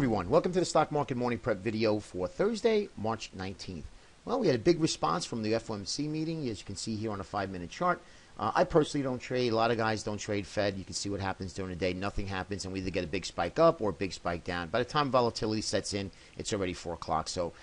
everyone. Welcome to the Stock Market Morning Prep video for Thursday, March 19th. Well, we had a big response from the FOMC meeting, as you can see here on a 5-minute chart. I personally don't trade. A lot of guys don't trade Fed. You can see what happens during the day. Nothing happens, and we either get a big spike up or a big spike down. By the time volatility sets in, it's already 4 o'clock. So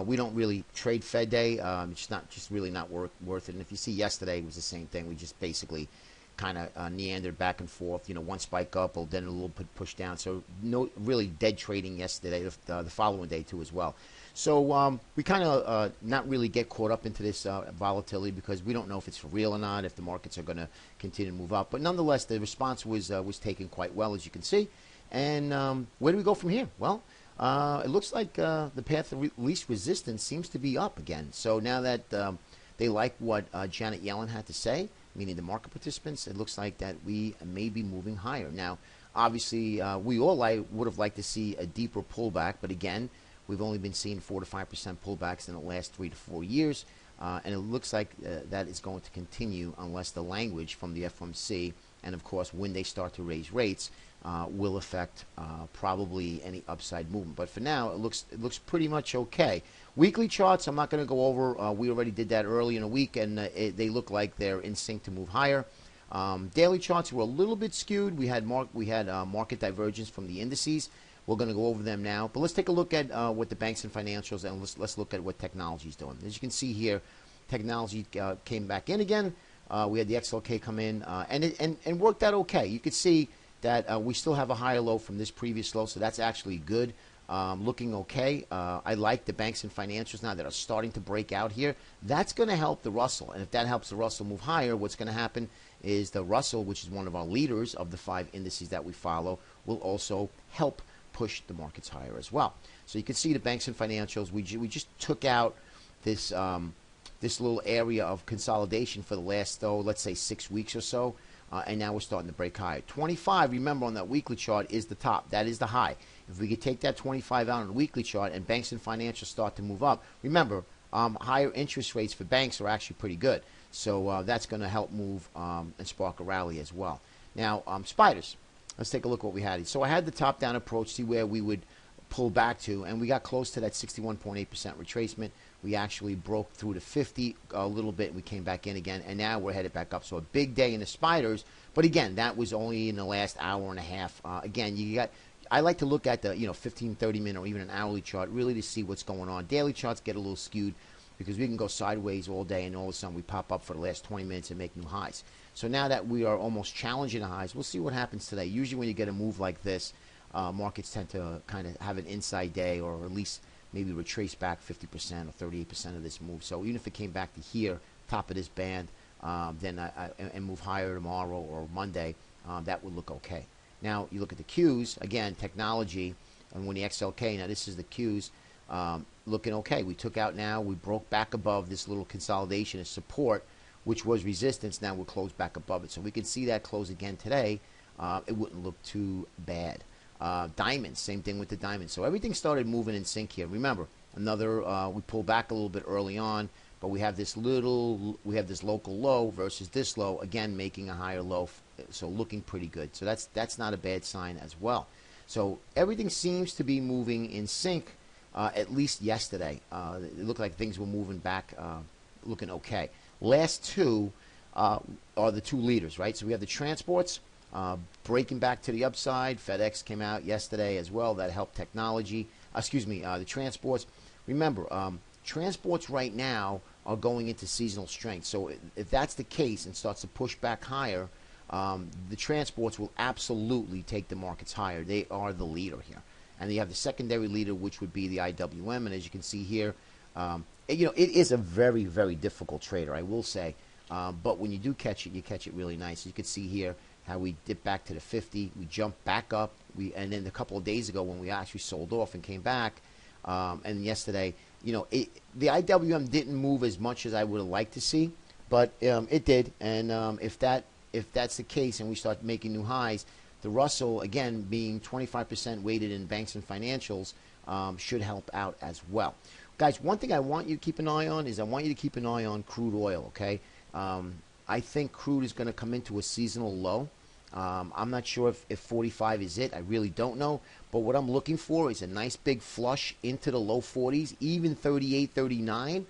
we don't really trade Fed day. It's just really not worth it. And if you see yesterday, it was the same thing. We just basically kind of meandered back and forth, one spike up, or then a little bit push down. So no really dead trading yesterday, the following day too as well. So we kind of not really get caught up into this volatility because we don't know if it's for real or not, if the markets are going to continue to move up. But nonetheless, the response was taken quite well, as you can see. And where do we go from here? Well, it looks like the path of least resistance seems to be up again. So now that they like what Janet Yellen had to say, meaning the market participants, it looks like that we may be moving higher. Now, obviously, we all would have liked to see a deeper pullback, but again, we've only been seeing 4 to 5% pullbacks in the last 3 to 4 years, and it looks like that is going to continue unless the language from the FOMC and, of course, when they start to raise rates will affect probably any upside movement. But for now, it looks pretty much okay. Weekly charts, I'm not going to go over. We already did that early in the week, and they look like they're in sync to move higher. Daily charts were a little bit skewed. We had market divergence from the indices. We're going to go over them now. But let's take a look at what the banks and financials, and let's look at what technology is doing. As you can see here, technology came back in again. We had the XLK come in and worked out okay. You could see that we still have a higher low from this previous low, so that's actually good. Looking okay. I like the banks and financials now that are starting to break out here. That's going to help the Russell, and if that helps the Russell move higher, what's going to happen is the Russell, which is one of our leaders of the 5 indices that we follow, will also help push the markets higher as well. So you can see the banks and financials. We just took out this this little area of consolidation for the last, let's say 6 weeks or so. And now we're starting to break higher. 25, remember, on that weekly chart is the top. That is the high. If we could take that 25 out on the weekly chart and banks and financials start to move up, remember, higher interest rates for banks are actually pretty good. So that's going to help move and spark a rally as well. Now, spiders. Let's take a look at what we had. So I had the top-down approach, see where we would pull back to, and we got close to that 61.8% retracement. We actually broke through to 50 a little bit, and we came back in again, and now we're headed back up. So a big day in the spiders, but again, that was only in the last hour and a half. Again, I like to look at the 15, 30 minute or even an hourly chart really to see what's going on. Daily charts get a little skewed because we can go sideways all day, and all of a sudden we pop up for the last 20 minutes and make new highs. So now that we are almost challenging the highs, we'll see what happens today. Usually when you get a move like this, markets tend to kind of have an inside day, or at least maybe retrace back 50% or 38% of this move. So even if it came back to here, top of this band, then and move higher tomorrow or Monday, that would look okay. Now you look at the Qs, again, technology, and when the XLK, now this is the Qs, looking okay. We took out now, we broke back above this little consolidation of support, which was resistance. Now we'll close back above it. So we can see that close again today. It wouldn't look too bad. Diamonds, same thing with the diamonds. So everything started moving in sync here. Remember, we pulled back a little bit early on, but we have this local low versus this low, again making a higher low, so looking pretty good. So that's not a bad sign as well. So everything seems to be moving in sync, at least yesterday. It looked like things were moving back, looking okay. Last two are the two leaders, right? So we have the transports breaking back to the upside. FedEx came out yesterday as well. That helped technology. The transports. Remember, transports right now are going into seasonal strength. So if that's the case and starts to push back higher, the transports will absolutely take the markets higher. They are the leader here. And you have the secondary leader, which would be the IWM. And as you can see here, it is a very, very difficult trader, I will say. But when you do catch it, you catch it really nice. You can see here how we dipped back to the 50. We jumped back up. And then a couple of days ago when we actually sold off and came back, and yesterday, the IWM didn't move as much as I would have liked to see, but it did. And if that's the case and we start making new highs, the Russell, again, being 25% weighted in banks and financials, should help out as well. Guys, one thing I want you to keep an eye on is I want you to keep an eye on crude oil, okay? I think crude is going to come into a seasonal low. I'm not sure if 45 is it. I really don't know. But what I'm looking for is a nice big flush into the low 40s. Even 38, 39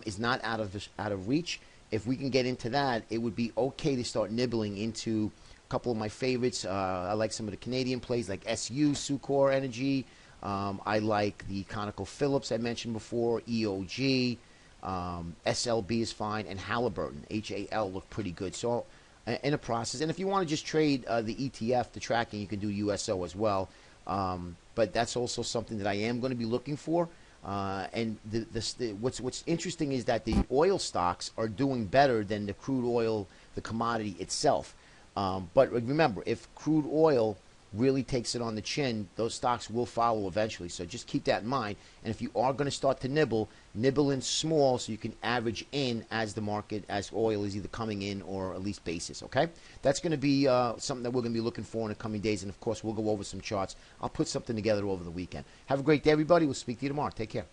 is not out of reach. If we can get into that, it would be okay to start nibbling into a couple of my favorites. I like some of the Canadian plays like SU, Sucor Energy. I like the ConocoPhillips I mentioned before, EOG. SLB is fine, and Halliburton, HAL, look pretty good. So in a process, and if you want to just trade the ETF, the tracking, you can do USO as well. But that's also something that I am going to be looking for. And what's interesting is that the oil stocks are doing better than the crude oil, the commodity itself. But remember, if crude oil really takes it on the chin, those stocks will follow eventually. So just keep that in mind. And if you are going to start to nibble in small so you can average in as the market, as oil is either coming in or at least basis, okay? That's going to be something that we're going to be looking for in the coming days. And, of course, we'll go over some charts. I'll put something together over the weekend. Have a great day, everybody. We'll speak to you tomorrow. Take care.